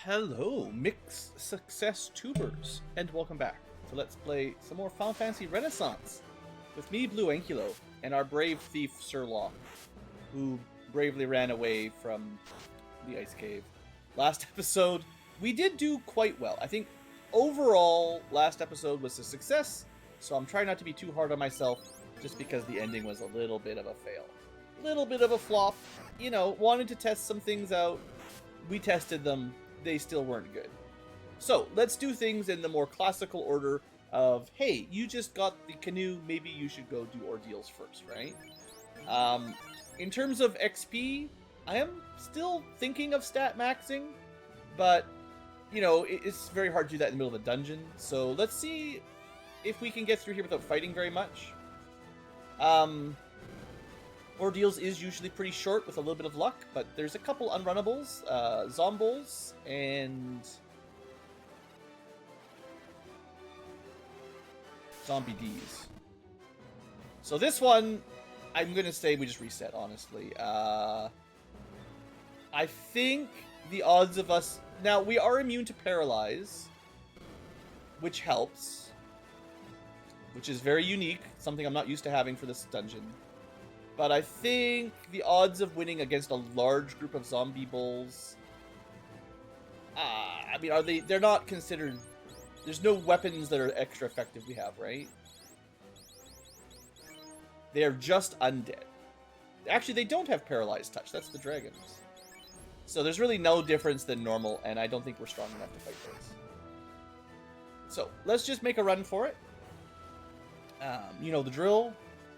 Hello, mixed success tubers, and welcome back to Let's Play some more Final Fantasy Renaissance with me, BlueAnkylo, and our brave thief, Sir Locke, who bravely ran away from the ice cave. Last episode, we did do quite well. I think overall, last episode was a success, so I'm trying not to be too hard on myself just because the ending was a little bit of a fail. Little bit of a flop. You know, wanted to test some things out. We tested them. They still weren't good. So let's do things in the more classical order of, hey, you just got the canoe, maybe you should go do ordeals first, right? In terms of XP, I am still thinking of stat maxing, but, you know, it's very hard to do that in the middle of a dungeon. So let's see if we can get through here without fighting very much. Ordeals is usually pretty short with a little bit of luck, but there's a couple unrunnables, Zombols, and Zombie Ds. So this one, I'm going to say we just reset, honestly. I think the odds of us... Now, we are immune to Paralyze, which helps, which is very unique, something I'm not used to having for this dungeon. But I think the odds of winning against a large group of zombie bulls... I mean, are they... They're not considered... There's no weapons that are extra effective we have, right? They are just undead. Actually, they don't have Paralyzed Touch. That's the dragons. So there's really no difference than normal, and I don't think we're strong enough to fight those. So, let's just make a run for it. You know the drill.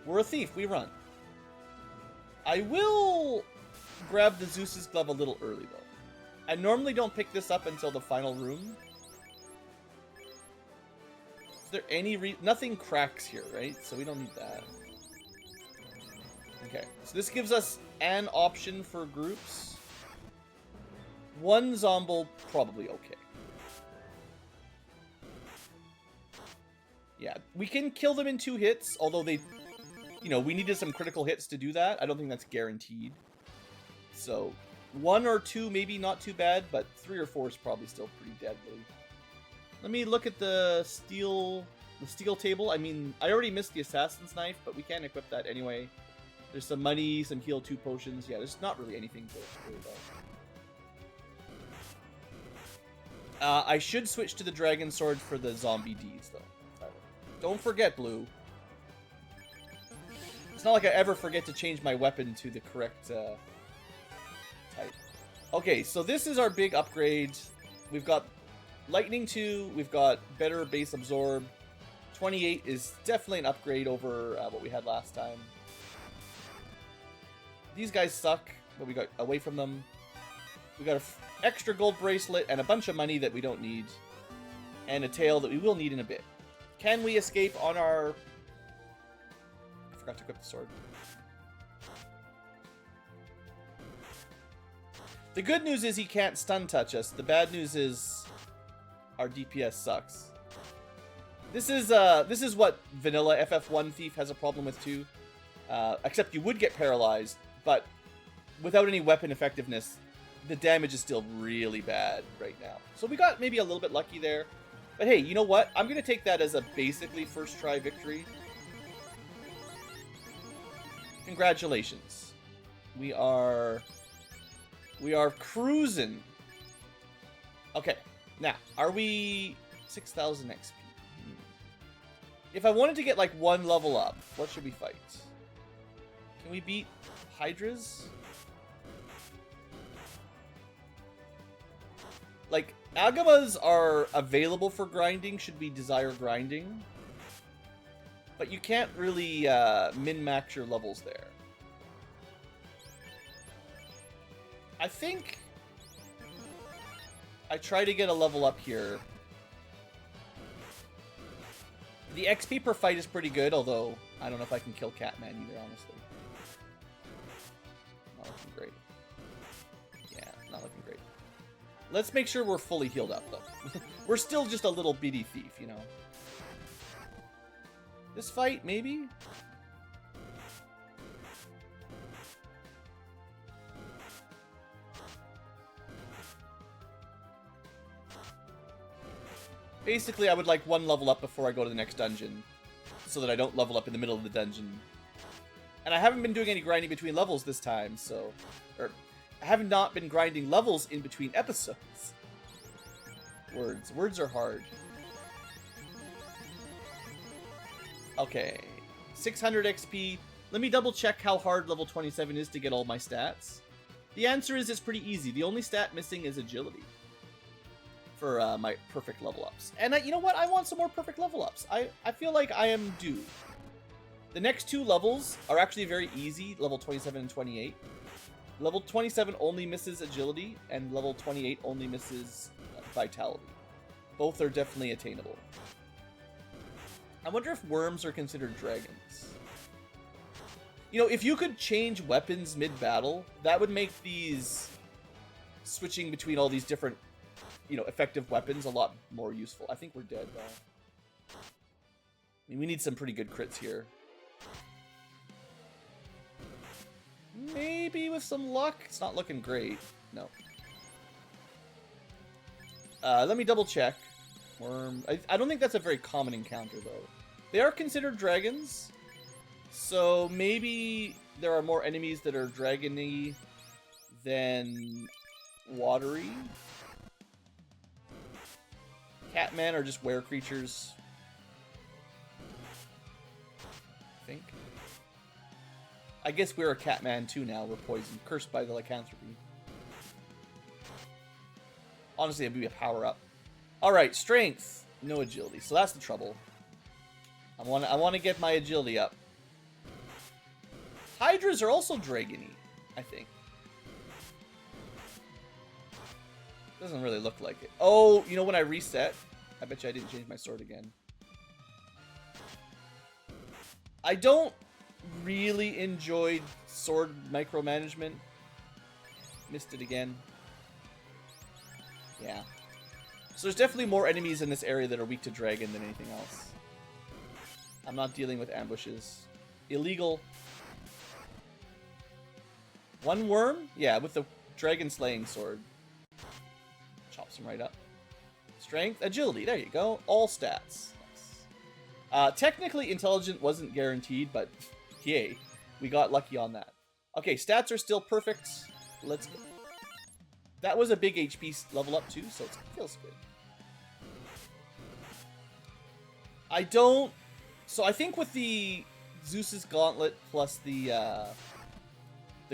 We're a thief. We run. I will grab the Zeus's Glove a little early, though. I normally don't pick this up until the final room. Is there any nothing cracks here, right? So we don't need that. Okay, so this gives us an option for groups. One Zombol, probably okay. Yeah, we can kill them in 2 hits, although they... You know, we needed some critical hits to do that. I don't think that's guaranteed. So, 1 or 2 maybe not too bad, but 3 or 4 is probably still pretty deadly. Let me look at the steel table. I mean, I already missed the Assassin's Knife, but we can equip that anyway. There's some money, some heal 2 potions. Yeah, there's not really anything to worry about. I should switch to the Dragon Sword for the Zombie Ds, though. Don't forget, Blue. It's not like I ever forget to change my weapon to the correct type. Okay, so this is our big upgrade. We've got Lightning 2, we've got better base absorb. 28 is definitely an upgrade over what we had last time. These guys suck, but we got away from them. We got an extra gold bracelet and a bunch of money that we don't need. And a tail that we will need in a bit. Can we escape on our... Forgot to equip the sword. The good news is he can't stun touch us. The bad news is our DPS sucks. This is what vanilla FF1 Thief has a problem with too. Except you would get paralyzed, but without any weapon effectiveness, the damage is still really bad right now. So we got maybe a little bit lucky there. But hey, you know what? I'm going to take that as a basically first try victory. Congratulations. We are cruising. Okay, now, are we 6,000 XP? If I wanted to get like 1 level up, what should we fight? Can we beat Hydras? Like, Agamas are available for grinding should we desire grinding. But you can't really min-max your levels there. I think I try to get a level up here. The XP per fight is pretty good, although I don't know if I can kill Catman either, honestly. Not looking great. Yeah, not looking great. Let's make sure we're fully healed up, though. We're still just a little bitty thief, you know. This fight, maybe? Basically, I would like one level up before I go to the next dungeon, so that I don't level up in the middle of the dungeon. And I haven't been doing any grinding between levels this time, so... Or, I have not been grinding levels in between episodes. Words. Words are hard. Okay. 600 XP. Let me double check how hard level 27 is to get all my stats. The answer is it's pretty easy. The only stat missing is agility. For my perfect level ups. And you know what? I want some more perfect level ups. I feel like I am due. The next two levels are actually very easy, level 27 and 28. Level 27 only misses agility, and level 28 only misses vitality. Both are definitely attainable. I wonder if worms are considered dragons. You know, if you could change weapons mid-battle, that would make these switching between all these different, you know, effective weapons a lot more useful. I think we're dead, though. I mean, we need some pretty good crits here. Maybe with some luck. It's not looking great. No. Let me double check. Worm. I don't think that's a very common encounter, though. They are considered dragons. So maybe there are more enemies that are dragony than watery. Catman are just were creatures. I think. I guess we're a Catman too now. We're poisoned. Cursed by the lycanthropy. Honestly, it'd be a power-up. Alright, strength. No agility. So that's the trouble. I want to get my agility up. Hydras are also dragony, I think. Doesn't really look like it. Oh, you know when I reset? I bet you I didn't change my sword again. I don't really enjoyed sword micromanagement. Missed it again. Yeah. So there's definitely more enemies in this area that are weak to dragon than anything else. I'm not dealing with ambushes. Illegal. One worm? Yeah, with the dragon slaying sword. Chops him right up. Strength, agility, there you go. All stats. Nice. Technically, intelligent wasn't guaranteed, but yay. We got lucky on that. Okay, stats are still perfect. Let's go. That was a big HP level up too, so it feels good. I don't... So I think with the Zeus's Gauntlet plus the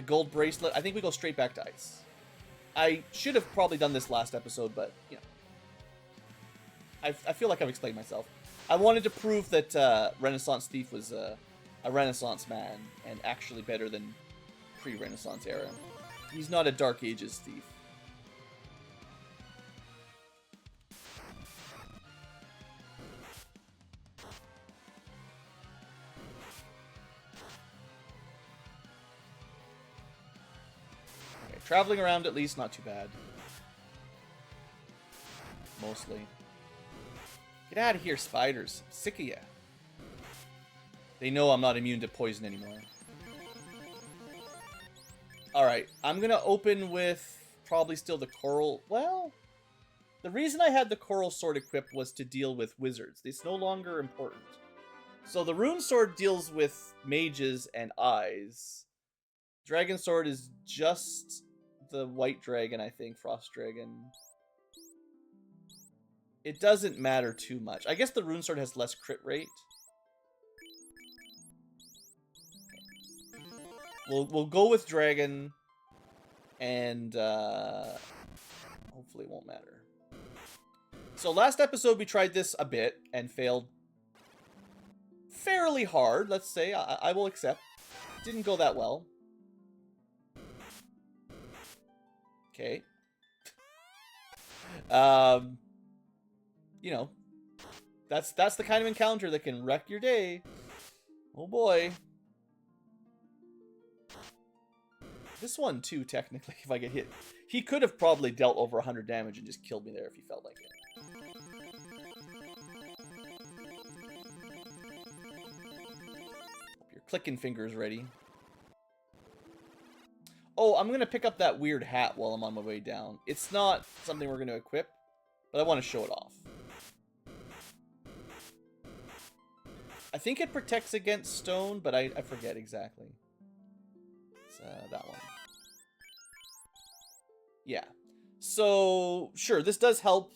gold bracelet, I think we go straight back to ice. I should have probably done this last episode, but, you know. I feel like I've explained myself. I wanted to prove that Renaissance Thief was a Renaissance man, and actually better than pre-Renaissance era. He's not a Dark Ages thief. Okay, traveling around at least, not too bad. Mostly. Get out of here, spiders. I'm sick of ya. They know I'm not immune to poison anymore. Alright, I'm gonna open with probably still the coral. Well, the reason I had the coral sword equipped was to deal with wizards. It's no longer important. So the rune sword deals with mages and eyes. Dragon sword is just the white dragon, I think. Frost dragon. It doesn't matter too much. I guess the rune sword has less crit rate. We'll go with dragon, and hopefully it won't matter. So last episode we tried this a bit and failed fairly hard. Let's say I will accept. Didn't go that well. Okay. You know, that's the kind of encounter that can wreck your day. Oh boy. This one too, technically, if I get hit. He could have probably dealt over 100 damage and just killed me there if he felt like it. Hope your clicking fingers ready. Oh, I'm gonna pick up that weird hat while I'm on my way down. It's not something we're gonna equip, but I want to show it off. I think it protects against stone, but I forget exactly. It's that one. Yeah. So, sure, this does help.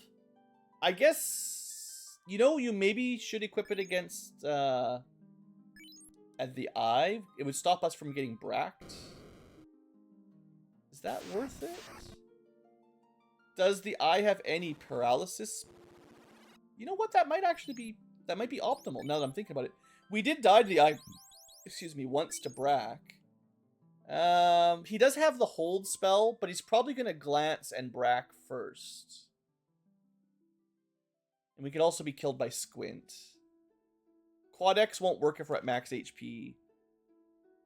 I guess, you know, you maybe should equip it against at the eye. It would stop us from getting bracked. Is that worth it? Does the eye have any paralysis? You know what? That might actually be, that might be optimal now that I'm thinking about it. We did die to the eye, excuse me, once to Brack. He does have the hold spell, but he's probably going to glance and Brack first. And we could also be killed by Squint. Quad X won't work if we're at max HP.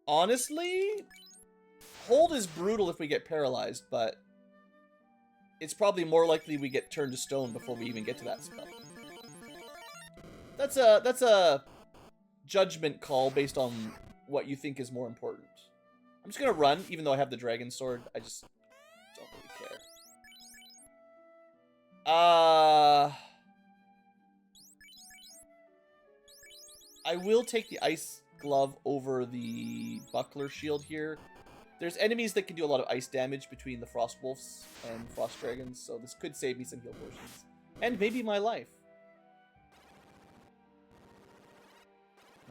Honestly, hold is brutal if we get paralyzed, but it's probably more likely we get turned to stone before we even get to that spell. That's a judgment call based on what you think is more important. I'm just gonna run, even though I have the dragon sword. I just don't really care. I will take the ice glove over the buckler shield here. There's enemies that can do a lot of ice damage between the frost wolves and frost dragons, so this could save me some heal potions and maybe my life.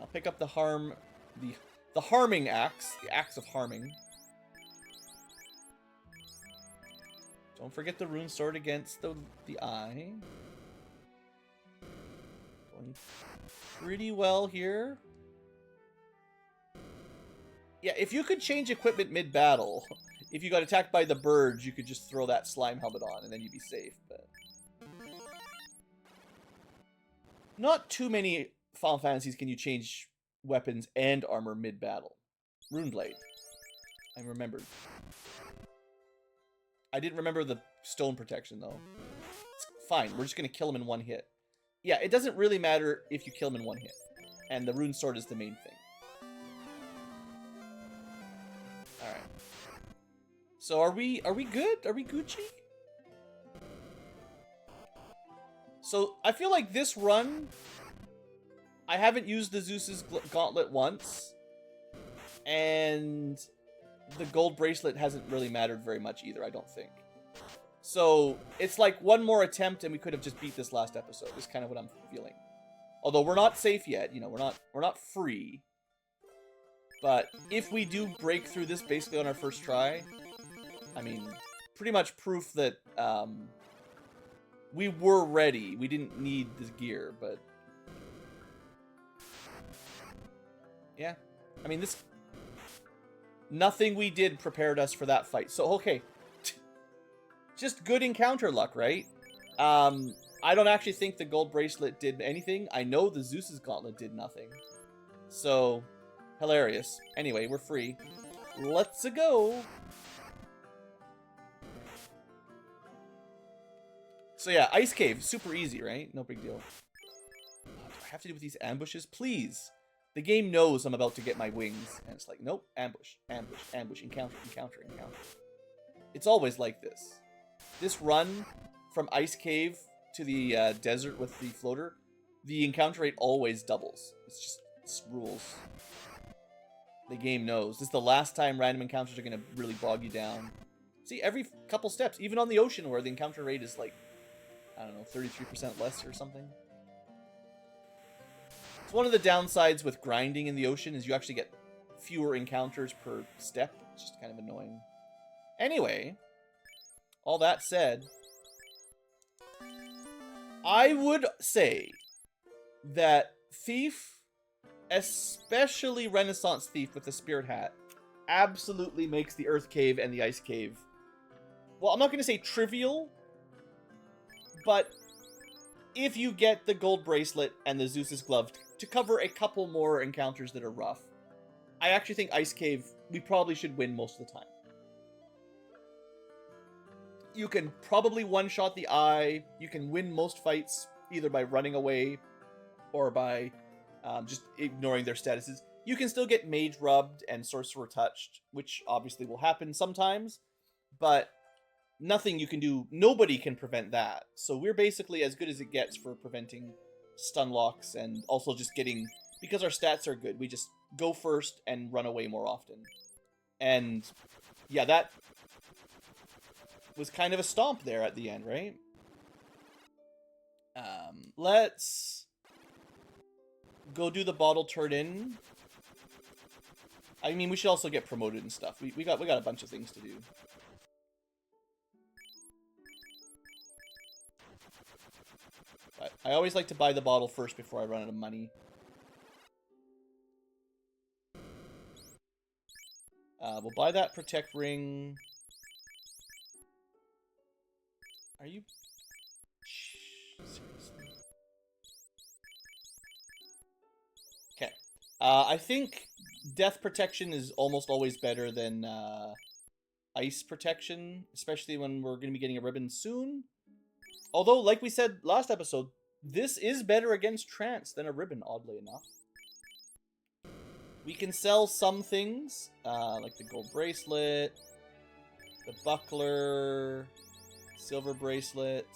I'll pick up the harming axe, the axe of harming. Don't forget the rune sword against the eye. Going pretty well here. Yeah, if you could change equipment mid-battle, if you got attacked by the birds, you could just throw that slime helmet on and then you'd be safe, but... Not too many Final Fantasies can you change weapons and armor mid-battle. Runeblade. I remembered. I didn't remember the stone protection, though. It's fine, we're just going to kill him in one hit. Yeah, it doesn't really matter if you kill him in one hit. And the rune sword is the main thing. Alright. So are we good? Are we Gucci? So I feel like this run, I haven't used the Zeus's gauntlet once, and the gold bracelet hasn't really mattered very much either, I don't think. So it's like one more attempt and we could have just beat this last episode, is kind of what I'm feeling. Although we're not safe yet, you know, we're not free. But if we do break through this basically on our first try, I mean, pretty much proof that we were ready. We didn't need this gear, but yeah. I mean, this, nothing we did prepared us for that fight. So, okay. Just good encounter luck, right? I don't actually think the gold bracelet did anything. I know the Zeus's gauntlet did nothing. So, hilarious. Anyway, we're free. Let's go. So yeah, Ice Cave, super easy, right? No big deal. Do I have to do with these ambushes? Please. The game knows I'm about to get my wings. And it's like, nope, ambush, ambush, ambush, encounter, encounter, encounter. It's always like this. This run from Ice Cave to the desert with the floater, the encounter rate always doubles. It's rules. The game knows. This is the last time random encounters are going to really bog you down. See, every couple steps, even on the ocean where the encounter rate is like, I don't know, 33% less or something. It's one of the downsides with grinding in the ocean is you actually get fewer encounters per step. It's just kind of annoying. Anyway, all that said, I would say that Thief, especially Renaissance Thief with the Spirit Hat, absolutely makes the Earth Cave and the Ice Cave, well, I'm not going to say trivial, but if you get the gold bracelet and the Zeus's glove to cover a couple more encounters that are rough, I actually think Ice Cave, we probably should win most of the time. You can probably one-shot the eye. You can win most fights either by running away or by just ignoring their statuses. You can still get Mage Rubbed and Sorcerer Touched, which obviously will happen sometimes, but nothing you can do. Nobody can prevent that. So we're basically as good as it gets for preventing stun locks and also just getting because our stats are good. We just go first and run away more often. And yeah, that was kind of a stomp there at the end, right? Let's go do the bottle turn in. I mean, we should also get promoted and stuff. We got a bunch of things to do. But I always like to buy the bottle first before I run out of money. We'll buy that protect ring. Are you... Seriously? Okay. I think death protection is almost always better than ice protection, especially when we're going to be getting a ribbon soon. Although, like we said last episode, this is better against trance than a ribbon, oddly enough. We can sell some things, like the gold bracelet, the buckler, silver bracelet,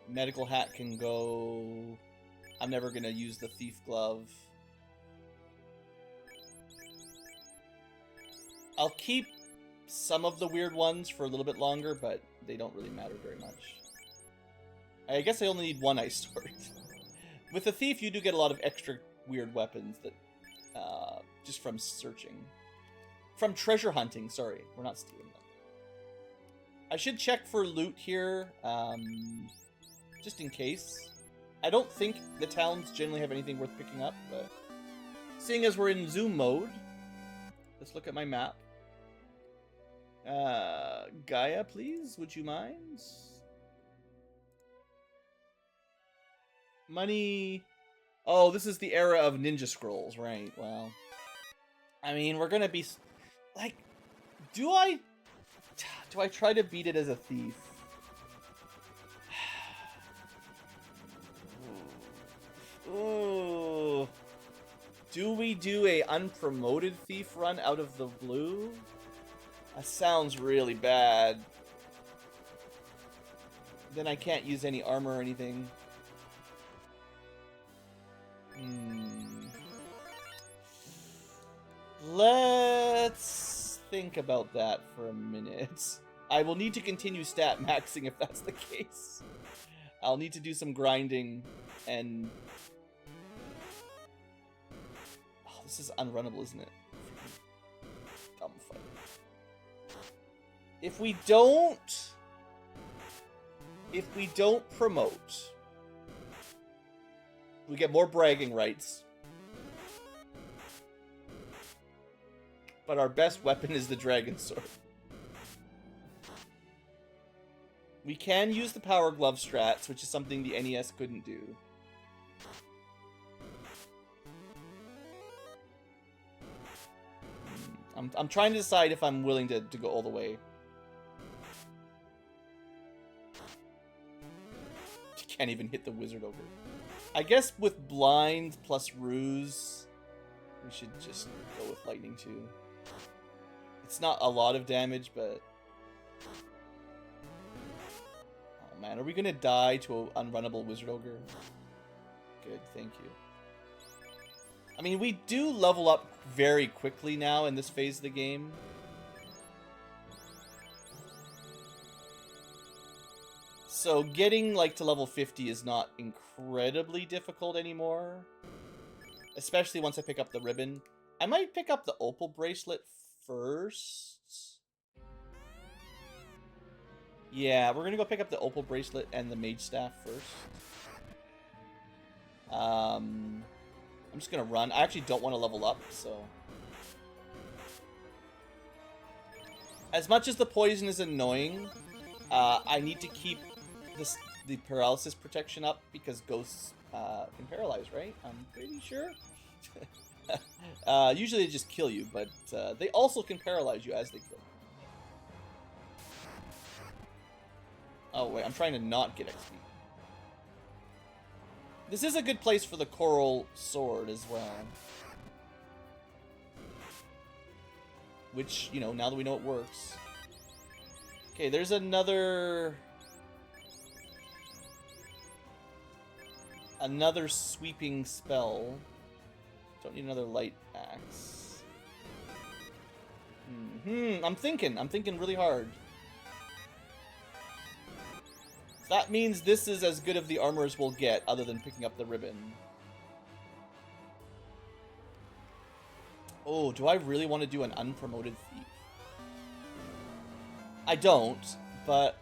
medical hat can go. I'm never going to use the thief glove. I'll keep some of the weird ones for a little bit longer, but they don't really matter very much. I guess I only need one ice sword. With the thief, you do get a lot of extra weird weapons that, just from searching. From treasure hunting, sorry. We're not stealing them. I should check for loot here, just in case. I don't think the towns generally have anything worth picking up, but seeing as we're in zoom mode, let's look at my map. Gaia, please, would you mind? Money. Oh, this is the era of ninja scrolls, right? Well, I mean, we're gonna be like, do I try to beat it as a thief? Ooh. Do we do a unpromoted thief run out of the blue? That sounds really bad. Then I can't use any armor or anything. Let's think about that for a minute. I will need to continue stat maxing if that's the case. I'll need to do some grinding and... Oh, this is unrunnable, isn't it? Dumb fight. If we don't promote, we get more bragging rights. But our best weapon is the dragon sword. We can use the power glove strats, which is something the NES couldn't do. I'm trying to decide if I'm willing to go all the way. Can't even hit the wizard ogre. I guess with blind plus ruse, we should just go with lightning too. It's not a lot of damage, but... Oh man, are we gonna die to an unrunnable wizard ogre? Good, thank you. I mean, we do level up very quickly now in this phase of the game. So getting like to level 50 is not incredibly difficult anymore. Especially once I pick up the ribbon. I might pick up the opal bracelet first. Yeah, we're gonna go pick up the opal bracelet and the mage staff first. I'm just gonna run. I actually don't want to level up, so... As much as the poison is annoying, I need to keep the paralysis protection up because ghosts can paralyze, right? I'm pretty sure. Usually they just kill you, but they also can paralyze you as they kill you. Oh wait, I'm trying to not get XP. This is a good place for the coral sword as well. Which, you know, now that we know it works. Okay, there's another... Another sweeping spell. Don't need another light axe. I'm thinking really hard. That means this is as good of the armor as we'll get, other than picking up the ribbon. Oh, do I really want to do an unpromoted thief? I don't, but,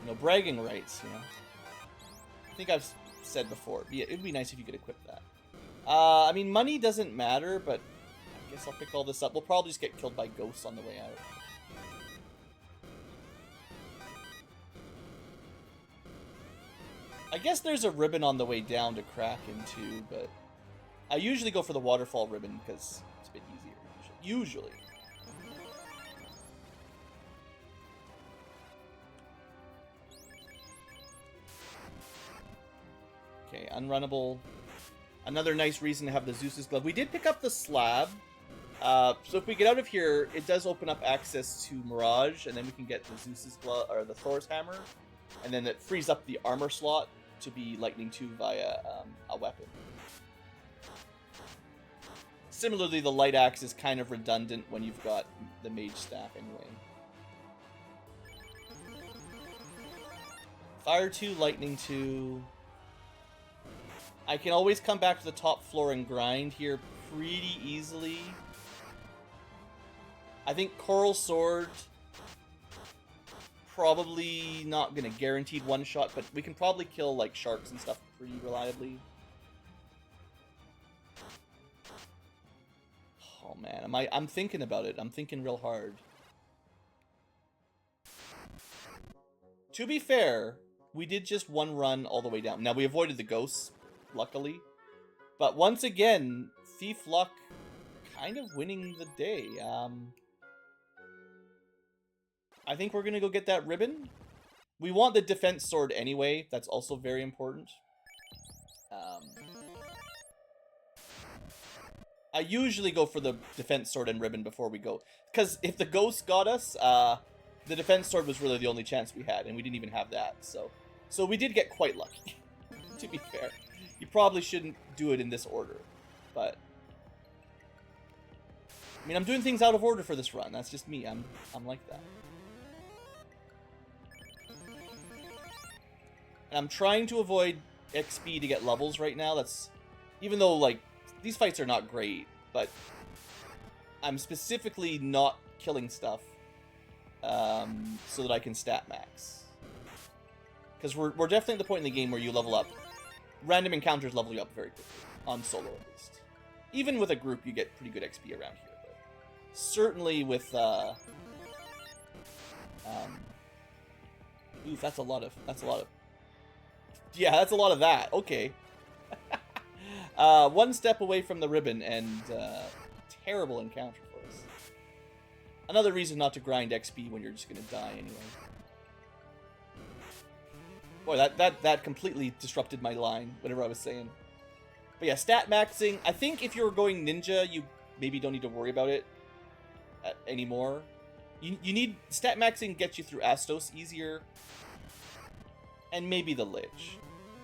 you know, bragging rights, you know. I think I've said before, yeah, it'd be nice if you could equip that. I mean, money doesn't matter, but I guess I'll pick all this up. We'll probably just get killed by ghosts on the way out. I guess there's a ribbon on the way down to crack into, but I usually go for the waterfall ribbon because it's a bit easier, usually. Okay, unrunnable. Another nice reason to have the Zeus's glove. We did pick up the slab. So if we get out of here, it does open up access to Mirage, and then we can get the Zeus's glove or the Thor's hammer, and then it frees up the armor slot to be Lightning 2 via a weapon. Similarly, the light axe is kind of redundant when you've got the mage staff anyway. Fire 2, Lightning 2. I can always come back to the top floor and grind here pretty easily. I think Coral Sword, probably not going to guaranteed one-shot, but we can probably kill like sharks and stuff pretty reliably. Oh man, I'm thinking about it. I'm thinking real hard. To be fair, we did just one run all the way down. Now, we avoided the ghosts, luckily. But once again, Thief Luck kind of winning the day. I think we're going to go get that ribbon. We want the defense sword anyway. That's also very important. I usually go for the defense sword and ribbon before we go. Because if the ghost got us, the defense sword was really the only chance we had. And we didn't even have that. So we did get quite lucky, to be fair. You probably shouldn't do it in this order. But I mean, I'm doing things out of order for this run. That's just me. I'm like that. And I'm trying to avoid XP to get levels right now. That's, even though, like, these fights are not great, but I'm specifically not killing stuff so that I can stat max. Because we're definitely at the point in the game where you level up. Random encounters level you up very quickly. On solo, at least. Even with a group, you get pretty good XP around here. But certainly with... oof, that's a lot of... Yeah, that's a lot of that. Okay. One step away from the ribbon, and terrible encounter for us. Another reason not to grind XP when you're just going to die anyway. Boy, that completely disrupted my line, whatever I was saying. But yeah, stat maxing. I think if you're going ninja, you maybe don't need to worry about it anymore. You need... Stat maxing gets you through Astos easier. And maybe the Lich.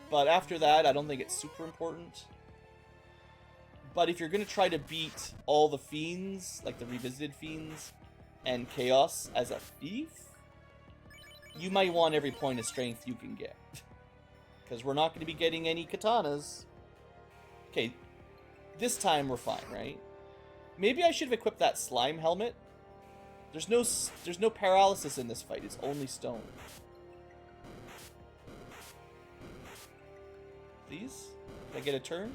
But after that, I don't think it's super important. But if you're going to try to beat all the Fiends, like the Revisited Fiends, and Chaos as a thief, you might want every point of strength you can get. Because we're not going to be getting any katanas. Okay, this time we're fine, right? Maybe I should have equipped that slime helmet. There's no paralysis in this fight, it's only stone. Please? Did I get a turn?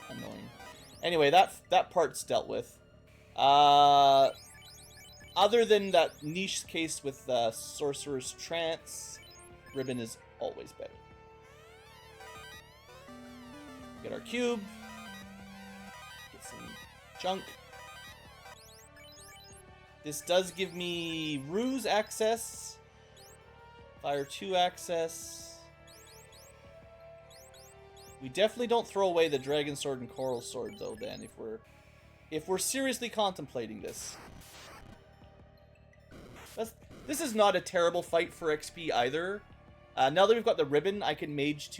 Annoying. Anyway, that part's dealt with. Other than that niche case with Sorcerer's Trance, Ribbon is always better. Get our cube. Get some junk. This does give me Ruse access. Fire 2 access. We definitely don't throw away the Dragon Sword and Coral Sword, though, then, if we're seriously contemplating this. This is not a terrible fight for XP either. Now that we've got the ribbon, I can mage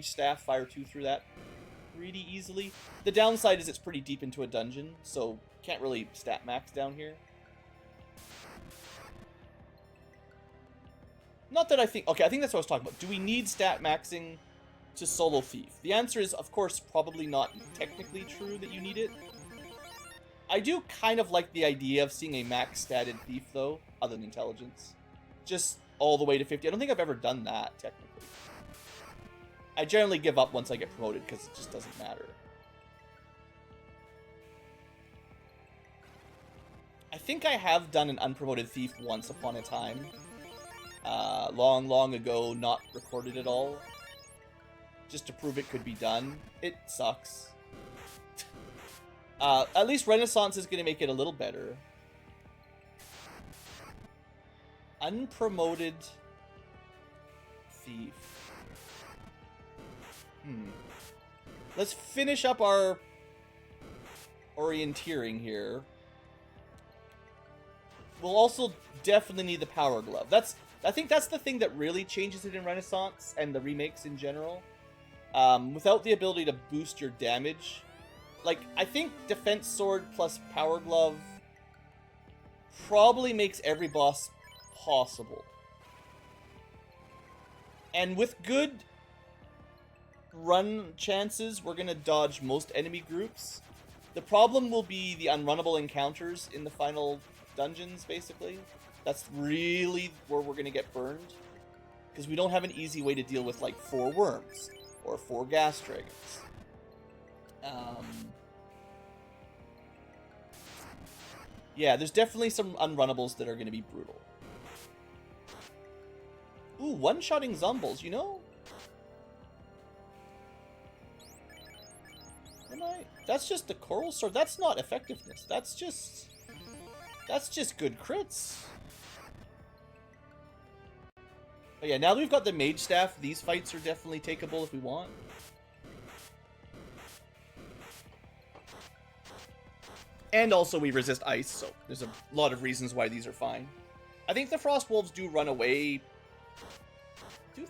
staff fire 2 through that pretty easily. The downside is it's pretty deep into a dungeon, so can't really stat max down here. Not that I think... Okay, I think that's what I was talking about. Do we need stat maxing to solo Thief? The answer is, of course, probably not technically true that you need it. I do kind of like the idea of seeing a max statted Thief, though, other than intelligence. Just all the way to 50. I don't think I've ever done that, technically. I generally give up once I get promoted, because it just doesn't matter. I think I have done an unpromoted Thief once upon a time. Long ago, not recorded at all. Just to prove it could be done. It sucks. At least Renaissance is going to make it a little better. Unpromoted Thief. Let's finish up our orienteering here. We'll also definitely need the Power Glove. I think that's the thing that really changes it in Renaissance and the remakes in general. Without the ability to boost your damage, like, I think Defense Sword plus Power Glove probably makes every boss possible. And with good run chances, we're going to dodge most enemy groups. The problem will be the unrunnable encounters in the final dungeons, basically. That's really where we're going to get burned. Because we don't have an easy way to deal with, like, 4 worms. Or 4 gas dragons. Yeah, there's definitely some unrunnables that are going to be brutal. Ooh, one-shotting zombies, you know? That's just the coral sword. That's not effectiveness. That's just good crits. But yeah, now that we've got the mage staff, these fights are definitely takeable if we want. And also we resist ice, so there's a lot of reasons why these are fine. I think the frost wolves do run away. Do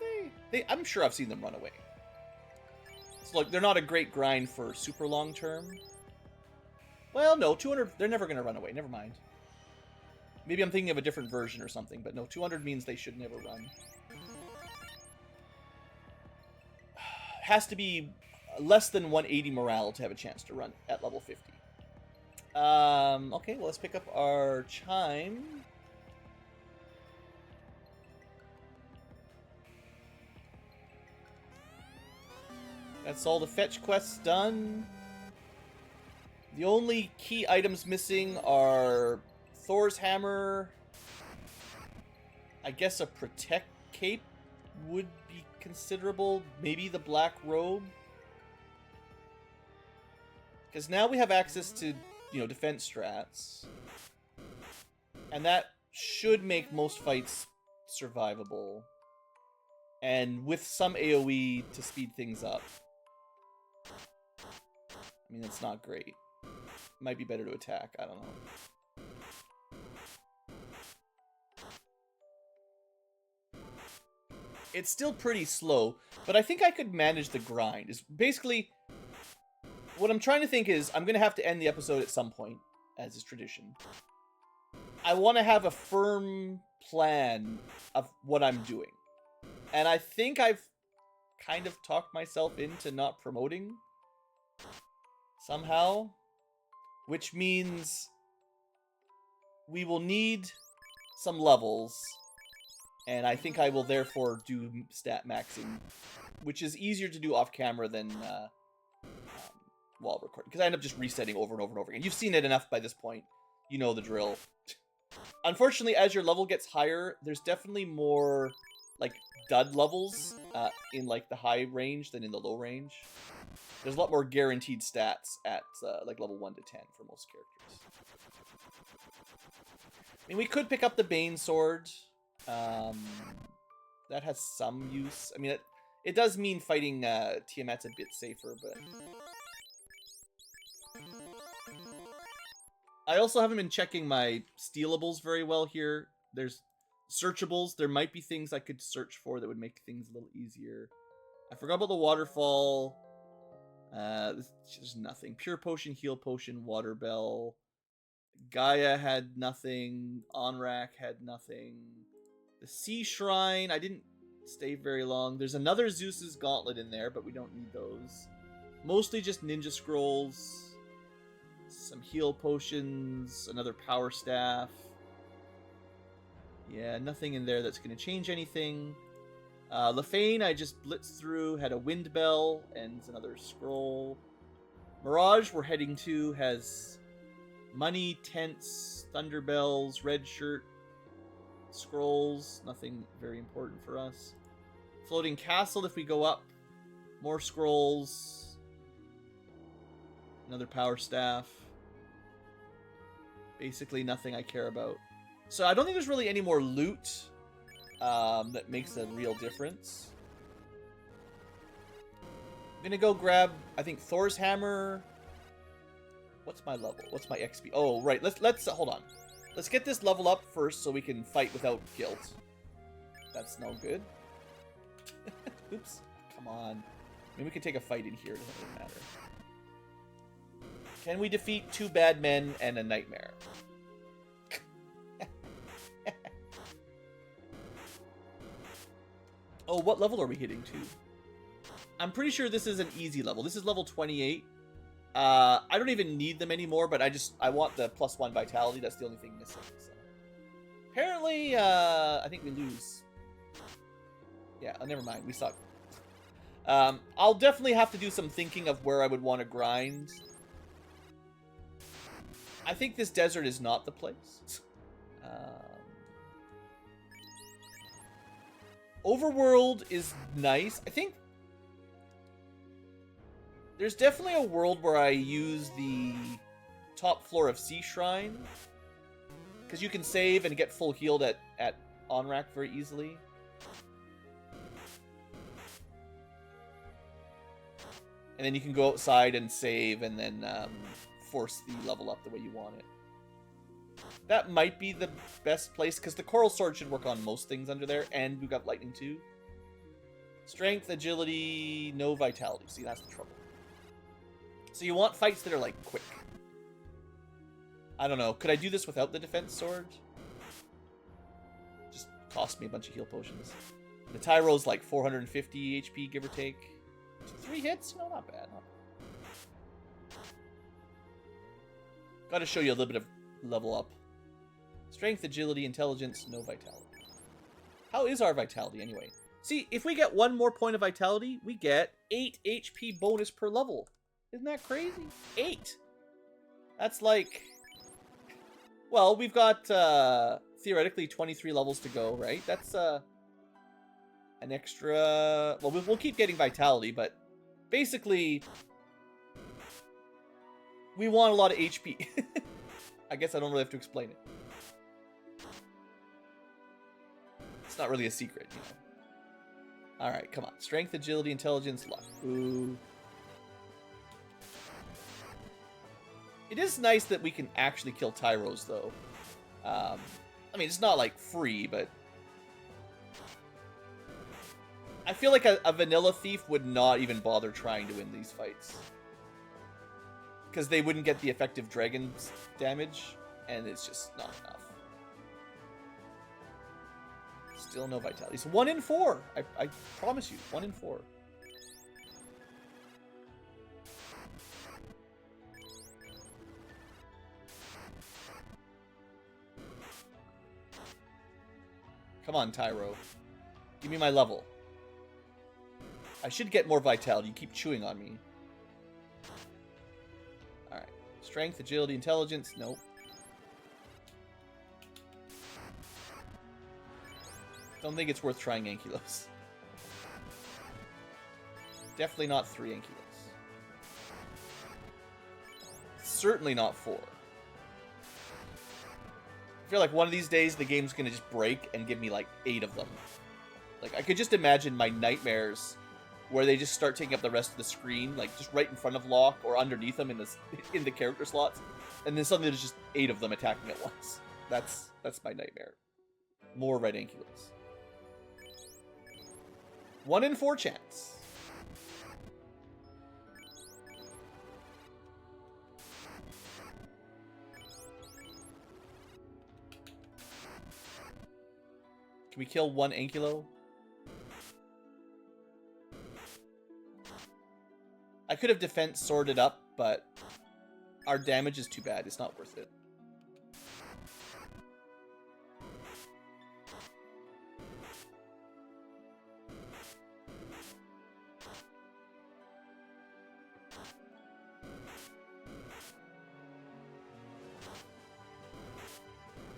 they? I'm sure I've seen them run away. So look, they're not a great grind for super long term. Well, no, 200, they're never going to run away. Never mind. Maybe I'm thinking of a different version or something, but no, 200 means they should never run. Has to be less than 180 morale to have a chance to run at level 50. Okay, well, let's pick up our chime. That's all the fetch quests done. The only key items missing are Thor's hammer. I guess a protect cape would be considerable. Maybe the black robe. Because now we have access to, you know, defense strats. And that should make most fights survivable. And with some AoE to speed things up. I mean, it's not great. Might be better to attack, I don't know. It's still pretty slow, but I think I could manage the grind. Is basically what I'm trying to think is I'm going to have to end the episode at some point, as is tradition. I want to have a firm plan of what I'm doing. And I think I've kind of talked myself into not promoting somehow, which means we will need some levels. And I think I will therefore do stat maxing, which is easier to do off camera than while recording. Because I end up just resetting over and over and over again. You've seen it enough by this point. You know the drill. Unfortunately, as your level gets higher, there's definitely more like dud levels in like the high range than in the low range. There's a lot more guaranteed stats at like level 1 to 10 for most characters. I mean, we could pick up the Bane sword. That has some use. I mean, it does mean fighting Tiamat's a bit safer, but I also haven't been checking my stealables very well here there's searchables. There might be things I could search for that would make things a little easier. I forgot about the waterfall. There's nothing. Pure potion, heal potion, water bell. Gaia had nothing. Onrak had nothing. The sea shrine, I didn't stay very long. There's another Zeus's gauntlet in there, but we don't need those. Mostly just ninja scrolls. Some heal potions. Another power staff. Yeah, nothing in there that's going to change anything. Lefane, I just blitzed through, had a wind bell and another scroll. Mirage, we're heading to, has money, tents, thunder bells, red shirt, scrolls. Nothing very important for us. Floating castle, if we go up, more scrolls. Another power staff. Basically nothing I care about. So I don't think there's really any more loot that makes a real difference. I'm gonna go grab, I think, Thor's hammer. What's my level? What's my XP? Oh, right. Let's hold on. Let's get this level up first so we can fight without guilt. That's no good. Oops. Come on. Maybe we can take a fight in here. It doesn't really matter. Can we defeat 2 bad men and a nightmare? Oh, what level are we hitting to? I'm pretty sure this is an easy level. This is level 28. I don't even need them anymore, but I want the +1 vitality. That's the only thing missing. So. Apparently, I think we lose. Yeah, never mind. We suck. I'll definitely have to do some thinking of where I would want to grind. I think this desert is not the place. Overworld is nice. I think there's definitely a world where I use the top floor of Sea Shrine, because you can save and get full healed at Onrak very easily. And then you can go outside and save and then force the level up the way you want it. That might be the best place, because the Coral Sword should work on most things under there, and we've got Lightning too. Strength, agility, no vitality. See, that's the trouble. So you want fights that are, like, quick. I don't know. Could I do this without the defense sword? Just cost me a bunch of heal potions. The Tyro's like 450 HP, give or take. 3 hits? No, not bad. Not bad. Gotta show you a little bit of level up. Strength, agility, intelligence, no vitality. How is our vitality anyway? See, if we get 1 more point of vitality, we get 8 HP bonus per level. Isn't that crazy? 8! That's like... Well, we've got, theoretically, 23 levels to go, right? That's, an extra... Well, we'll keep getting vitality, but basically... We want a lot of HP. I guess I don't really have to explain it. It's not really a secret, you know. Alright, come on. Strength, agility, intelligence, luck. Ooh. It is nice that we can actually kill Tyros, though. I mean, it's not, like, free, but... I feel like a vanilla thief would not even bother trying to win these fights. Because they wouldn't get the effective dragon damage, and it's just not enough. Still no vitality. It's 1 in 4. I promise you, 1 in 4. Come on, Tyro. Give me my level. I should get more vitality. You keep chewing on me. Alright. Strength, agility, intelligence. Nope. Don't think it's worth trying Ankylos. Definitely not 3 Ankylos. Certainly not 4. I feel like one of these days the game's gonna just break and give me like 8 of them. Like, I could just imagine my nightmares where they just start taking up the rest of the screen, like just right in front of Locke or underneath them in the character slots, and then suddenly there's just 8 of them attacking at once. That's my nightmare. More red Ankylos. 1 in 4 chance. Can we kill 1 Ankylo? I could have defense sorted up, but our damage is too bad. It's not worth it.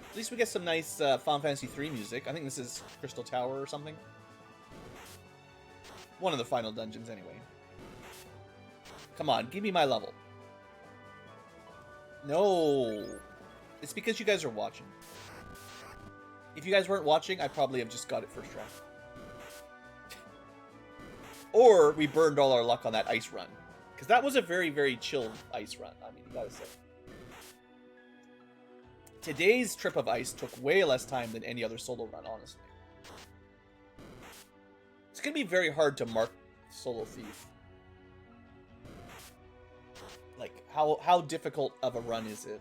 At least we get some nice Final Fantasy III music. I think this is Crystal Tower or something. One of the final dungeons, anyway. Come on, give me my level. No. It's because you guys are watching. If you guys weren't watching, I probably have just got it first try. Or we burned all our luck on that ice run. Because that was a very, very chill ice run. I mean, you gotta say. Today's trip of ice took way less time than any other solo run, honestly. It's going to be very hard to mark Solo Thief. Like, how difficult of a run is it?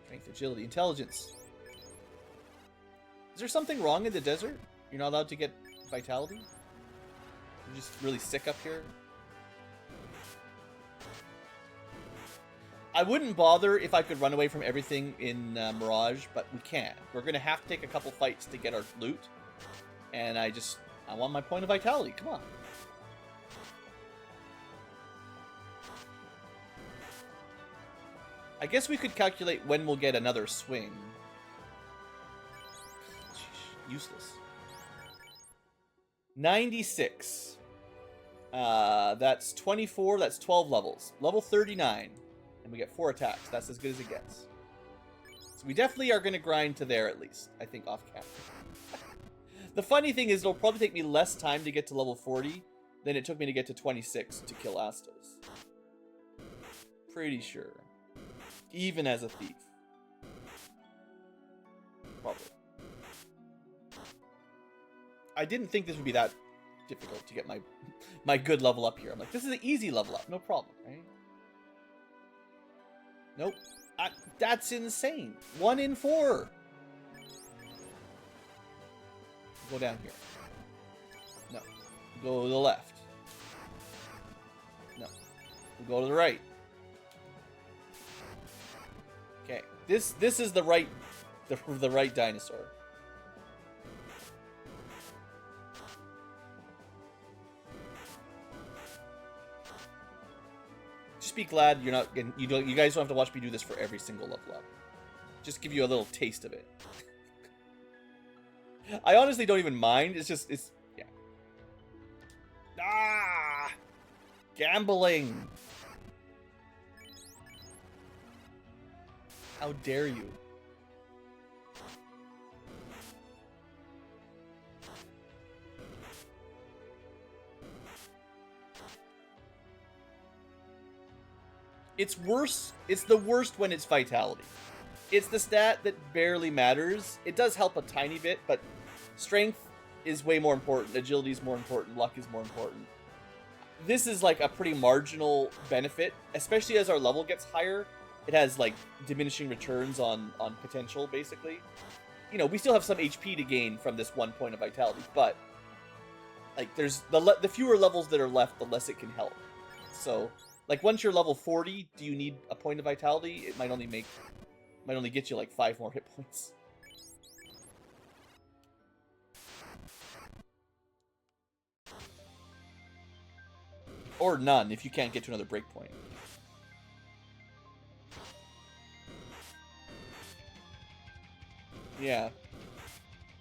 Strength, agility, intelligence. Is there something wrong in the desert? You're not allowed to get vitality? You're just really sick up here? I wouldn't bother if I could run away from everything in Mirage, but we can't. We're going to have to take a couple fights to get our loot. And I want my point of vitality. Come on. I guess we could calculate when we'll get another swing. Useless. 96. That's 24. That's 12 levels. Level 39. And we get 4 attacks. That's as good as it gets. So we definitely are going to grind to there at least. I think off camera. The funny thing is it'll probably take me less time to get to level 40 than it took me to get to 26 to kill Astos. Pretty sure. Even as a thief. Probably. I didn't think this would be that difficult to get my good level up here. I'm like, this is an easy level up. No problem, right? Nope. That's insane. 1 in 4. Go down here. No. Go to the left. No. We'll go to the right. Okay. This is the right dinosaur. Just be glad you're not getting, you guys don't have to watch me do this for every single level up. Just give you a little taste of it. I honestly don't even mind. It's yeah. Ah! Gambling. How dare you? It's worse. It's the worst when it's vitality. It's the stat that barely matters. It does help a tiny bit, but strength is way more important. Agility is more important. Luck is more important. This is like a pretty marginal benefit, especially as our level gets higher. It has like diminishing returns on potential, basically. You know, we still have some HP to gain from this 1 point of vitality, but like there's the fewer levels that are left, the less it can help. So, like once you're level 40, do you need a point of vitality? It might only get you like 5 more hit points. Or none if you can't get to another breakpoint. Yeah.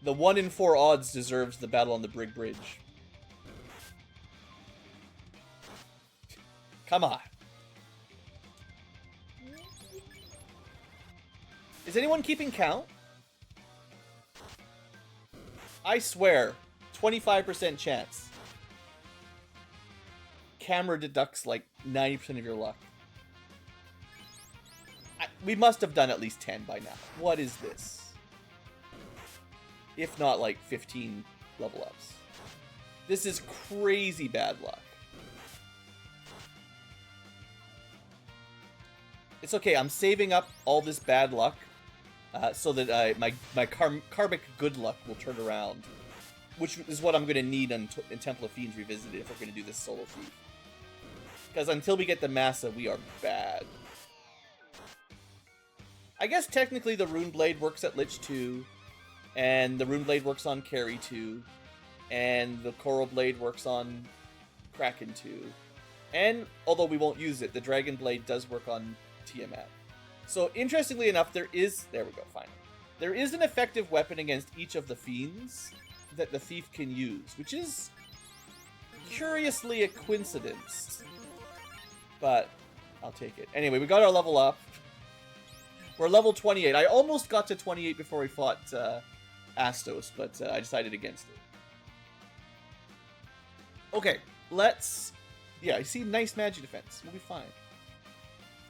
The 1 in 4 odds deserves the battle on the Brig Bridge. Come on. Is anyone keeping count? I swear, 25% chance. Camera deducts like 90% of your luck. We must have done at least 10 by now. What is this? if not like 15 level ups. This is crazy bad luck. It's okay, I'm saving up all this bad luck so that my karmic good luck will turn around, which is what I'm going to need in Temple of Fiends Revisited if we're going to do this solo thief. Because until we get the Massa, we are bad. I guess technically the Rune Blade works at Lich 2, and the Rune Blade works on Carry 2, and the Coral Blade works on Kraken 2. And, although we won't use it, the Dragon Blade does work on Tiamat. So, interestingly enough, there is... There we go, fine. There is an effective weapon against each of the Fiends that the Thief can use, which is curiously a coincidence. But I'll take it. Anyway, we got our level up. We're level 28. I almost got to 28 before we fought Astos, but I decided against it. Okay, let's... Yeah, I see nice magic defense. We'll be fine.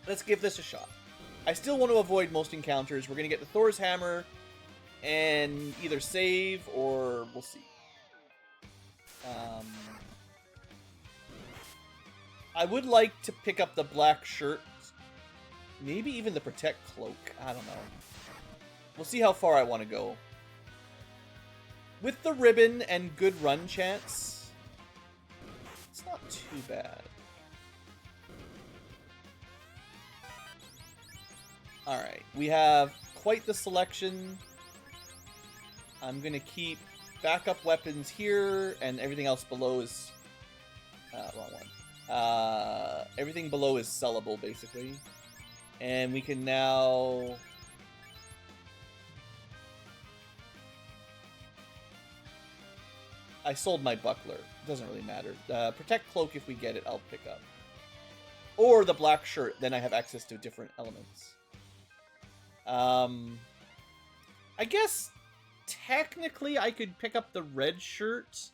Let's give this a shot. I still want to avoid most encounters. We're going to get the Thor's Hammer and either save or we'll see. I would like to pick up the black shirt. Maybe even the Protect Cloak. I don't know. We'll see how far I want to go. With the ribbon and good run chance, it's not too bad. Alright, we have quite the selection. I'm going to keep backup weapons here, and everything else below is... wrong one. Everything below is sellable, basically. And we can now... I sold my buckler. Doesn't really matter. Protect Cloak, if we get it, I'll pick up. Or the black shirt, then I have access to different elements. I guess technically I could pick up the red shirt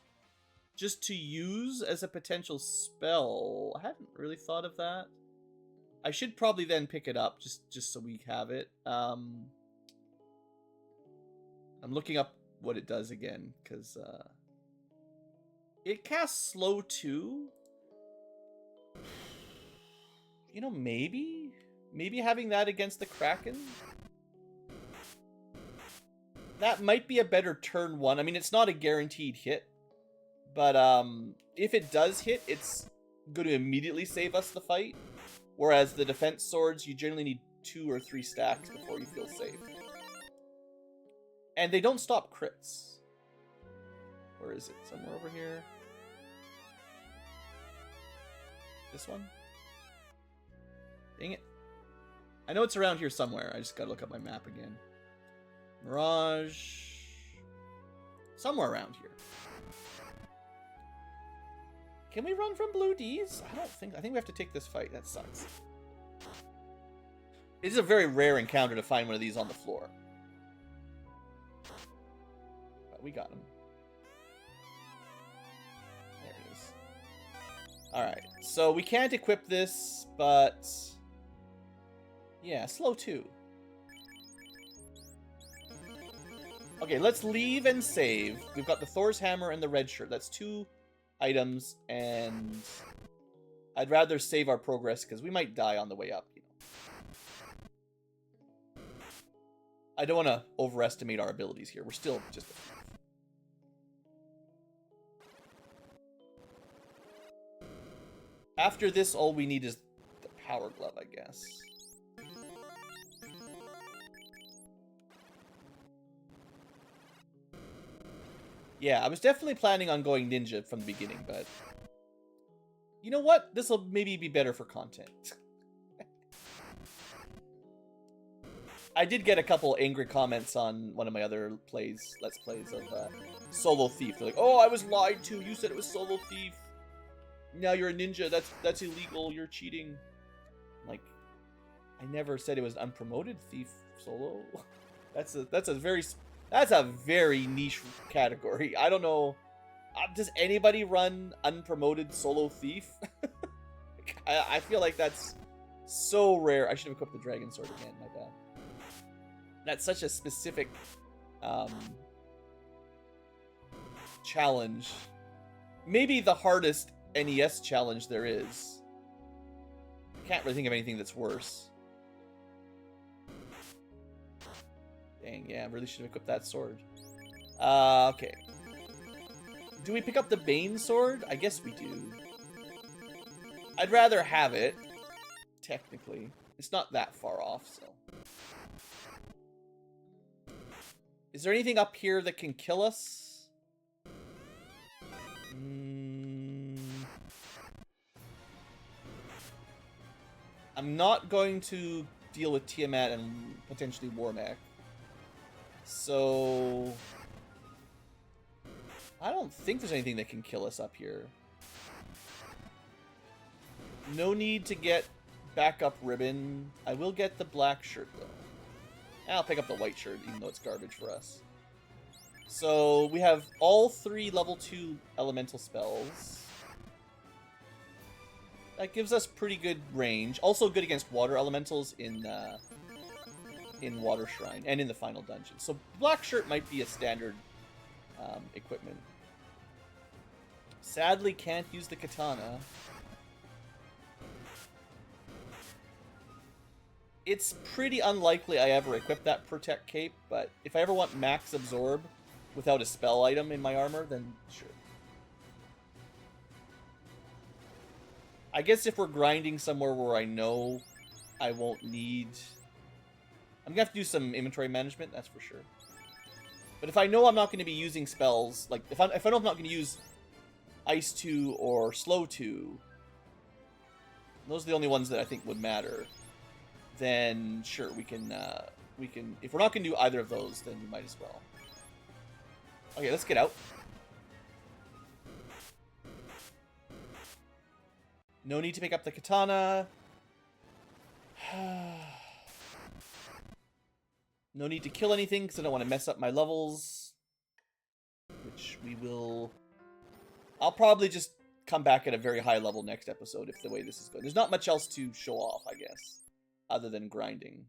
just to use as a potential spell. I hadn't really thought of that. I should probably then pick it up just so we have it. I'm looking up what it does again, because it casts slow too. You know, maybe having that against the Kraken, that might be a better turn one. I mean, it's not a guaranteed hit, but if it does hit, it's going to immediately save us the fight. Whereas the defense swords, you generally need 2 or 3 stacks before you feel safe. And they don't stop crits. Where is it? Somewhere over here? This one? Dang it. I know it's around here somewhere. I just gotta look up my map again. Mirage. Somewhere around here. Can we run from blue Ds? I think we have to take this fight. That sucks. It is a very rare encounter to find one of these on the floor. But we got him. There it is. Alright, so we can't equip this, but... yeah, slow too. Okay, let's leave and save. We've got the Thor's Hammer and the red shirt. That's 2 items, and I'd rather save our progress because we might die on the way up, you know. I don't want to overestimate our abilities here. We're still just... After this, all we need is the Power Glove, I guess. Yeah, I was definitely planning on going ninja from the beginning, but... you know what? This will maybe be better for content. I did get a couple angry comments on one of my other Let's Plays of Solo Thief. They're like, oh, I was lied to. You said it was Solo Thief. Now you're a ninja. That's illegal. You're cheating. Like, I never said it was an unpromoted thief solo. That's a very niche category. I don't know. Does anybody run unpromoted solo thief? I feel like that's so rare. I should have equipped the dragon sword again. My bad. That's such a specific challenge. Maybe the hardest NES challenge there is. I can't really think of anything that's worse. Dang, yeah, I really should have equipped that sword. Okay. Do we pick up the Bane sword? I guess we do. I'd rather have it, technically. It's not that far off, so. Is there anything up here that can kill us? I'm not going to deal with Tiamat and potentially Warmech. So... I don't think there's anything that can kill us up here. No need to get backup ribbon. I will get the black shirt, though. I'll pick up the white shirt, even though it's garbage for us. So, we have all 3 level 2 elemental spells. That gives us pretty good range. Also good against water elementals in Water Shrine and in the final dungeon. So, black shirt might be a standard equipment. Sadly, can't use the katana. It's pretty unlikely I ever equip that Protect Cape, but if I ever want max absorb without a spell item in my armor, then sure. I guess if we're grinding somewhere where I know I won't need... I'm gonna have to do some inventory management, that's for sure. But if I know I'm not going to be using spells, like if I know I'm not going to use Ice 2 or Slow 2, those are the only ones that I think would matter. Then sure, we can if we're not going to do either of those, then we might as well. Okay, let's get out. No need to pick up the katana. No need to kill anything because I don't want to mess up my levels. Which we will... I'll probably just come back at a very high level next episode if the way this is going. There's not much else to show off, I guess, other than grinding.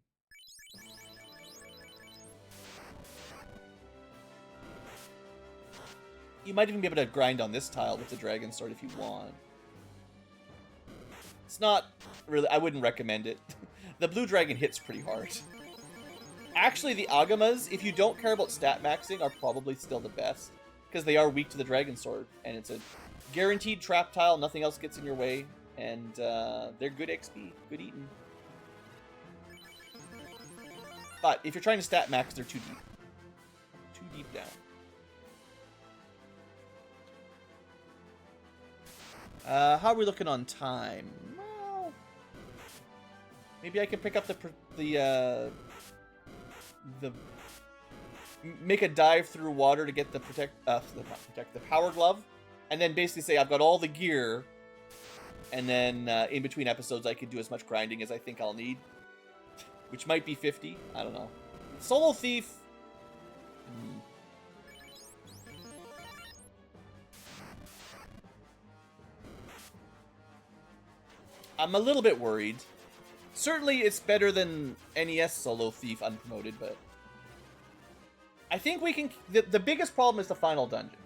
You might even be able to grind on this tile with the Dragon Sword if you want. It's not really... I wouldn't recommend it. The blue dragon hits pretty hard. Actually, the Agamas, if you don't care about stat maxing, are probably still the best. Because they are weak to the Dragon Sword. And it's a guaranteed trap tile, nothing else gets in your way. And they're good XP, good eating. But if you're trying to stat max, they're too deep. Too deep down. How are we looking on time? Well, maybe I can pick up the make a dive through water to get the the power glove, and then basically say I've got all the gear, and then in between episodes I could do as much grinding as I think I'll need, which might be 50. I don't know. Solo Thief. I'm a little bit worried. Certainly it's better than NES Solo Thief unpromoted, but I think we can... The biggest problem is the final dungeon.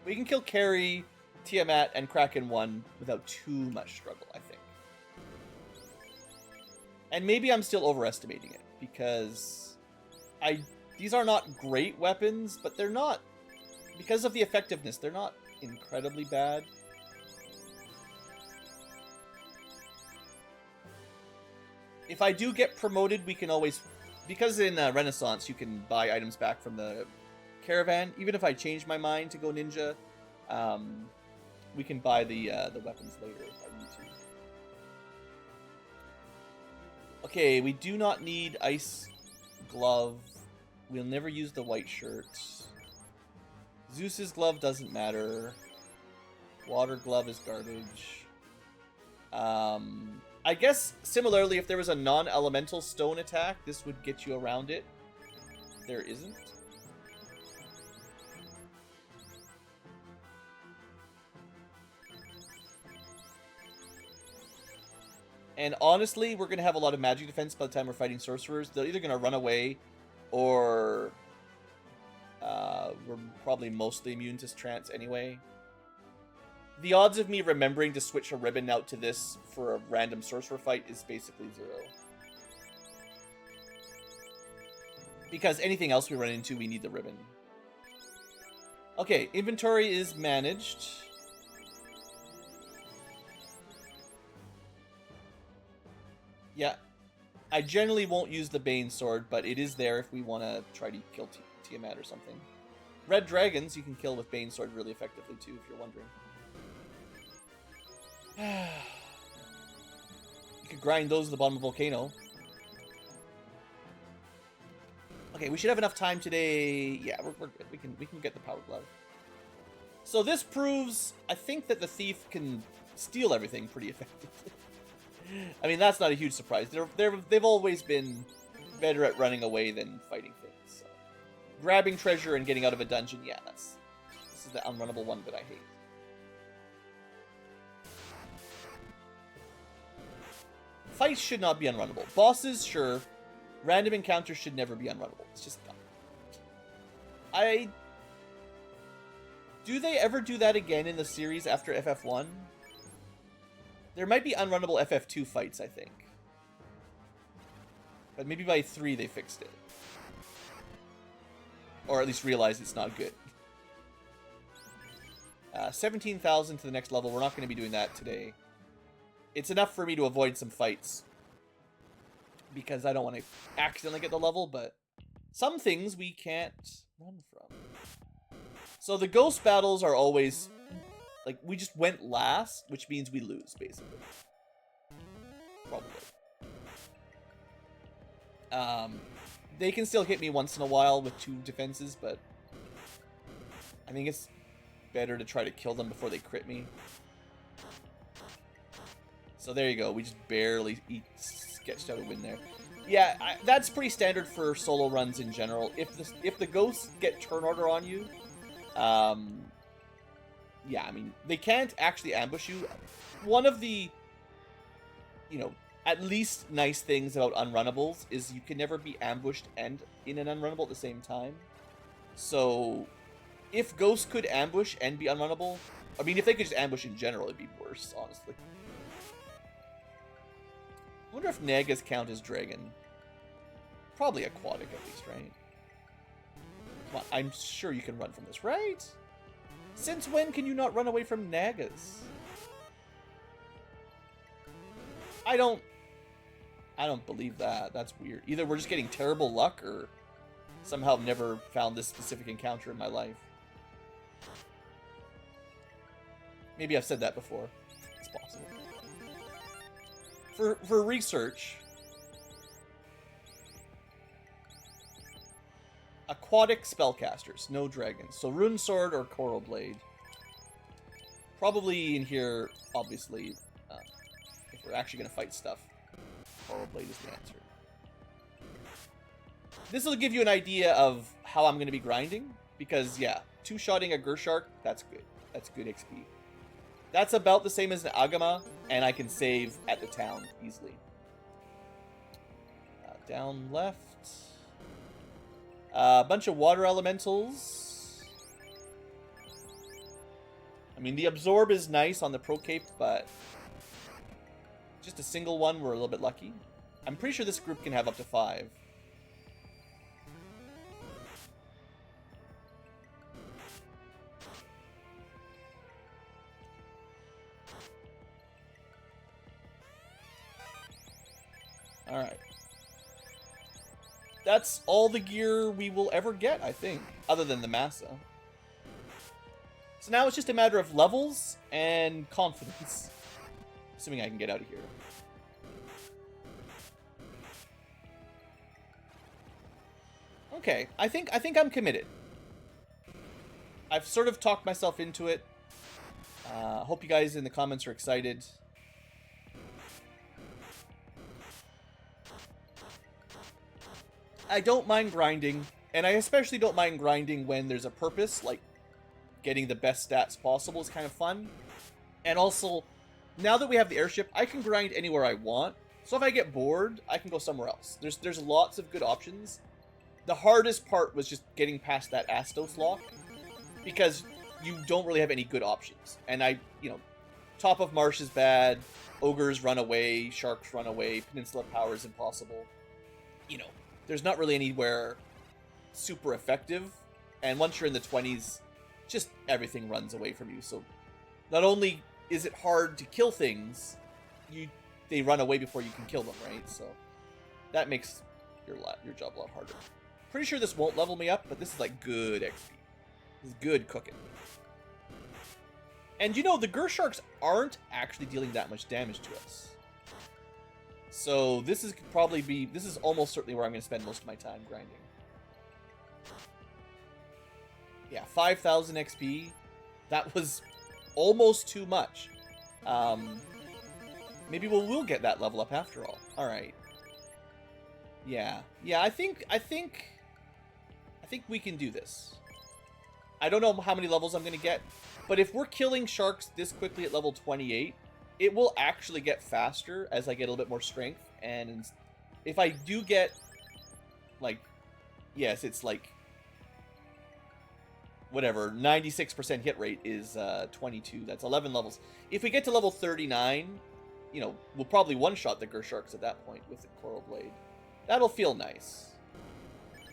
We can kill Carrie, Tiamat, and Kraken 1 without too much struggle, I think. And maybe I'm still overestimating it, because these are not great weapons, but they're not... Because of the effectiveness, they're not incredibly bad. If I do get promoted, we can always... Because in Renaissance, you can buy items back from the caravan. Even if I change my mind to go ninja, we can buy the weapons later if I need to. Okay, we do not need Ice Glove. We'll never use the white shirt. Zeus's glove doesn't matter. Water glove is garbage. I guess, similarly, if there was a non-elemental stone attack, this would get you around it. There isn't. And honestly, we're going to have a lot of magic defense by the time we're fighting sorcerers. They're either going to run away or we're probably mostly immune to trance anyway. The odds of me remembering to switch a ribbon out to this for a random sorcerer fight is basically 0. Because anything else we run into, we need the ribbon. Okay, inventory is managed. Yeah, I generally won't use the Bane Sword, but it is there if we want to try to kill Tiamat or something. Red dragons you can kill with Bane Sword really effectively too, if you're wondering. You could grind those at the bottom of Volcano. Okay, we should have enough time today. Yeah, we're good. We can get the Power Glove. So this proves, I think, that the thief can steal everything pretty effectively. I mean, that's not a huge surprise. They've always been better at running away than fighting things. So. Grabbing treasure and getting out of a dungeon, yeah, this is the unrunnable one that I hate. Fights should not be unrunnable. Bosses, sure. Random encounters should never be unrunnable. It's just dumb. Do they ever do that again in the series after FF1? There might be unrunnable FF2 fights, I think. But maybe by 3 they fixed it. Or at least realized it's not good. 17,000 to the next level. We're not going to be doing that today. It's enough for me to avoid some fights. Because I don't want to accidentally get the level, but some things we can't run from. So the ghost battles are always, like, we just went last, which means we lose, basically. Probably. They can still hit me once in a while with 2 defenses, but I think it's better to try to kill them before they crit me. So there you go. We just barely sketched out a win there. Yeah, that's pretty standard for solo runs in general. If the ghosts get turn order on you, yeah, I mean, they can't actually ambush you. One of the, at least nice things about unrunnables is you can never be ambushed and in an unrunnable at the same time. So, if ghosts could ambush and be unrunnable, I mean, if they could just ambush in general, it'd be worse, honestly. I wonder if Nagas count as dragon. Probably aquatic at least, right? Come on, I'm sure you can run from this, right? Since when can you not run away from Nagas? I don't believe that. That's weird. Either we're just getting terrible luck, or somehow I've never found this specific encounter in my life. Maybe I've said that before. It's possible. For research, aquatic spellcasters, no dragons. So Rune Sword or Coral Blade. Probably in here, obviously, if we're actually going to fight stuff, Coral Blade is the answer. This will give you an idea of how I'm going to be grinding, because, yeah, 2-shotting a Gershark, that's good. That's good XP. That's about the same as an Agama, and I can save at the town easily. Down left. A bunch of water elementals. I mean, the absorb is nice on the Pro Cape, but just a single one, we're a little bit lucky. I'm pretty sure this group can have up to 5. Alright. That's all the gear we will ever get, I think. Other than the Massa. So now it's just a matter of levels and confidence. Assuming I can get out of here. Okay, I think I'm committed. I've sort of talked myself into it. Hope you guys in the comments are excited. I don't mind grinding, and I especially don't mind grinding when there's a purpose, like getting the best stats possible is kind of fun. And also, now that we have the airship, I can grind anywhere I want. So if I get bored, I can go somewhere else. There's lots of good options. The hardest part was just getting past that Astos lock, because you don't really have any good options. And Top of Marsh is bad, Ogres run away, Sharks run away, Peninsula Power is impossible. There's not really anywhere super effective. And once you're in the 20s, just everything runs away from you. So not only is it hard to kill things, they run away before you can kill them, right? So that makes your job a lot harder. Pretty sure this won't level me up, but this is like good XP. This is good cooking. And the Gersharks aren't actually dealing that much damage to us. So this is almost certainly where I'm going to spend most of my time grinding. Yeah, 5,000 XP. That was almost too much. Maybe we'll get that level up after all. All right. Yeah. I think we can do this. I don't know how many levels I'm going to get, but if we're killing sharks this quickly at level 28, it will actually get faster as I get a little bit more strength. And if I do get, yes, it's whatever, 96% hit rate is 22. That's 11 levels. If we get to level 39, we'll probably one-shot the Gersharks at that point with the Coral Blade. That'll feel nice.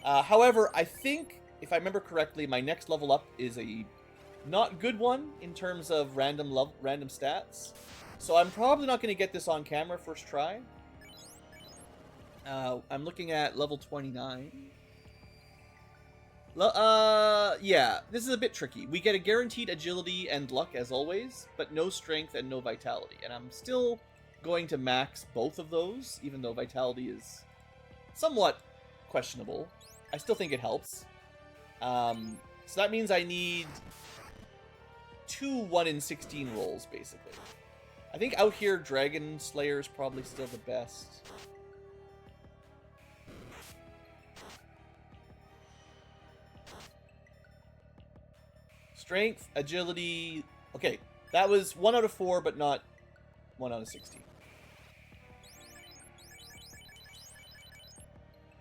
However, I think, if I remember correctly, my next level up is a not good one in terms of random stats. So I'm probably not going to get this on camera first try. I'm looking at level 29. Yeah, this is a bit tricky. We get a guaranteed agility and luck as always, but no strength and no vitality. And I'm still going to max both of those, even though vitality is somewhat questionable. I still think it helps. So that means I need 2 1 in 16 rolls, basically. I think out here, Dragon Slayer is probably still the best. Strength, agility. Okay, that was 1 out of 4, but not 1 out of 16.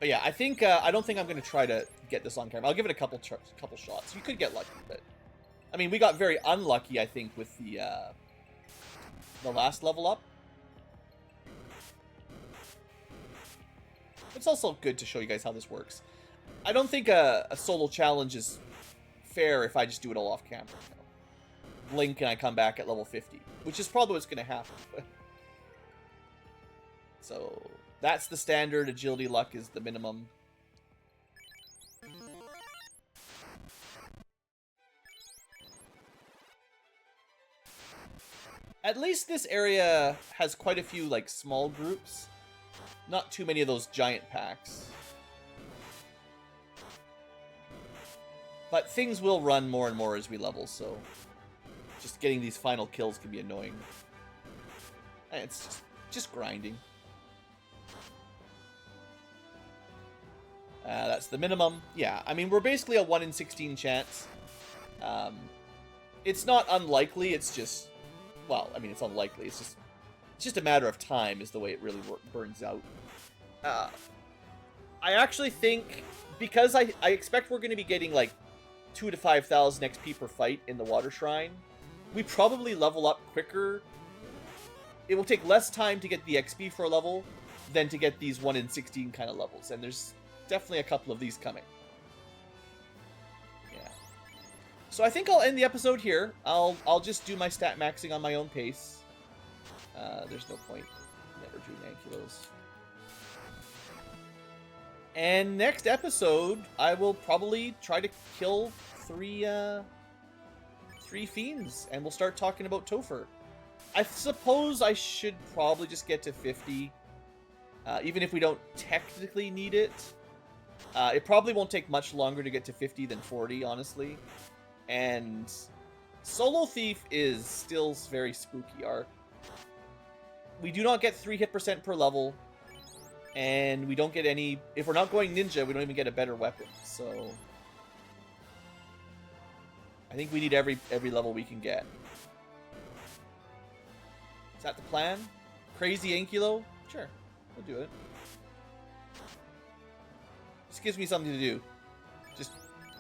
But yeah, I don't think I'm going to try to get this on camera. I'll give it a couple shots. You could get lucky, but I mean, we got very unlucky, I think, with the last level up. It's also good to show you guys how this works. I don't think a solo challenge is fair if I just do it all off camera. Blink and I come back at level 50, which is probably what's going to happen. So that's the standard. Agility, luck is the minimum. At least this area has quite a few small groups. Not too many of those giant packs. But things will run more and more as we level, so just getting these final kills can be annoying. And it's just grinding. That's the minimum. Yeah, I mean, we're basically a 1 in 16 chance. It's not unlikely, it's just... Well, I mean, it's unlikely. It's just a matter of time is the way it really burns out. I actually think, because I expect we're going to be getting 2,000 to 5,000 XP per fight in the Water Shrine, we probably level up quicker. It will take less time to get the XP for a level than to get these 1 in 16 kind of levels, and there's definitely a couple of these coming. Yeah. So I think I'll end the episode here. I'll just do my stat maxing on my own pace. There's no point never doing Ankylos. And next episode, I will probably try to kill three fiends, and we'll start talking about Topher. I suppose I should probably just get to 50, even if we don't technically need it. It probably won't take much longer to get to 50 than 40, honestly. And Solo Thief is still very spooky. We do not get 3 hit percent per level. And we don't get any... If we're not going ninja, we don't even get a better weapon. So I think we need every level we can get. Is that the plan? Crazy Ankylo? Sure, we'll do it. Just gives me something to do.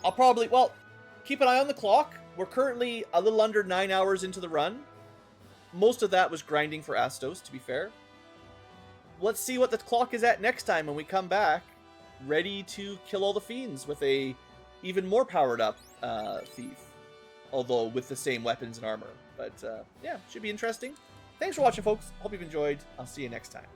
I'll probably, well, keep an eye on the clock. We're currently a little under 9 hours into the run. Most of that was grinding for Astos, to be fair. Let's see what the clock is at next time when we come back, ready to kill all the fiends with a even more powered up thief. Although with the same weapons and armor. But yeah, should be interesting. Thanks for watching, folks. Hope you've enjoyed. I'll see you next time.